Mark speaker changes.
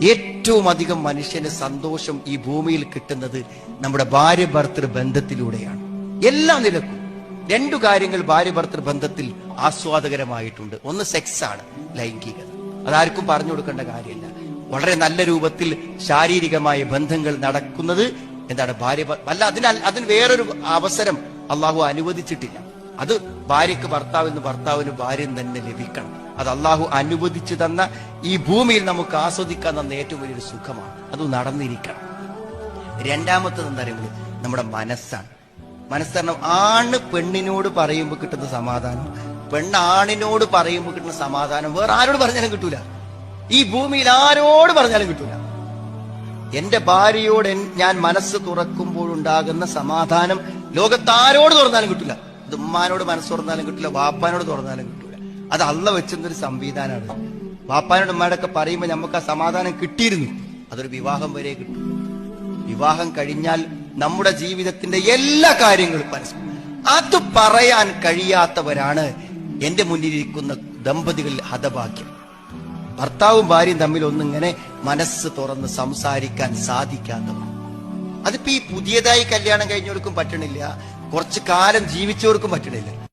Speaker 1: ഏറ്റവും അധികം മനുഷ്യന് സന്തോഷം ഈ ഭൂമിയിൽ കിട്ടുന്നത് നമ്മുടെ ഭാര്യ ഭർത്തൃ ബന്ധത്തിലൂടെയാണ്. എല്ലാ നിലക്കും രണ്ടു കാര്യങ്ങൾ ഭാര്യ ഭർത്തൃ ബന്ധത്തിൽ ആസ്വാദകരമായിട്ടുണ്ട്. ഒന്ന് സെക്സ് ആണ്, ലൈംഗികത. അതാർക്കും പറഞ്ഞു കൊടുക്കേണ്ട കാര്യമില്ല. വളരെ നല്ല രൂപത്തിൽ ശാരീരികമായ ബന്ധങ്ങൾ നടക്കുന്നത് എന്താണ് ഭാര്യ അല്ല, അതിന് വേറൊരു അവസരം അള്ളാഹു അനുവദിച്ചിട്ടില്ല. അത് ഭാര്യക്ക് ഭർത്താവിന്, ഭർത്താവിന് ഭാര്യ തന്നെ ലഭിക്കണം. അത് അള്ളാഹു അനുവദിച്ചു തന്ന ഈ ഭൂമിയിൽ നമുക്ക് ആസ്വദിക്കാൻ തന്ന ഏറ്റവും വലിയൊരു സുഖമാണ്. അത് നടന്നിരിക്കണം. രണ്ടാമത്തത് എന്താ പറയുന്നത്, നമ്മുടെ മനസ്സാണ്. മനസ്സരണം ആണ് പെണ്ണിനോട് പറയുമ്പോൾ കിട്ടുന്ന സമാധാനം, പെണ്ണാണിനോട് പറയുമ്പോൾ കിട്ടുന്ന സമാധാനം വേറെ ആരോട് പറഞ്ഞാലും കിട്ടൂല. ഈ ഭൂമിയിൽ ആരോട് പറഞ്ഞാലും കിട്ടൂല. എന്റെ ഭാര്യയോട് ഞാൻ മനസ്സ് തുറക്കുമ്പോഴുണ്ടാകുന്ന സമാധാനം ലോകത്താരോട് തുറന്നാലും കിട്ടില്ല. അത് ഉമ്മാനോട് മനസ്സ് തുറന്നാലും കിട്ടില്ല, വാപ്പാനോട് തുറന്നാലും കിട്ടൂല. അത് അള്ള വെച്ചൊരു സംവിധാനമാണ്. വാപ്പാനോട് ഉമ്മാനോടൊക്കെ പറയുമ്പോൾ നമുക്ക് ആ സമാധാനം കിട്ടിയിരുന്നു. അതൊരു വിവാഹം വരെ കിട്ടും. വിവാഹം കഴിഞ്ഞാൽ നമ്മുടെ ജീവിതത്തിന്റെ എല്ലാ കാര്യങ്ങളും മനസ്സിലാക്കും. അത് പറയാൻ കഴിയാത്തവരാണ് എന്റെ മുന്നിലിരിക്കുന്ന ദമ്പതികളിൽ ഹതഭാഗ്യം. ഭർത്താവും ഭാര്യയും തമ്മിൽ ഒന്നിങ്ങനെ മനസ്സ് തുറന്ന് സംസാരിക്കാൻ സാധിക്കാത്തവർ. അതിപ്പോ ഈ പുതിയതായി കല്യാണം കഴിഞ്ഞവർക്കും പറ്റണില്ല, കുറച്ചു കാലം ജീവിച്ചവർക്കും പറ്റണില്ല.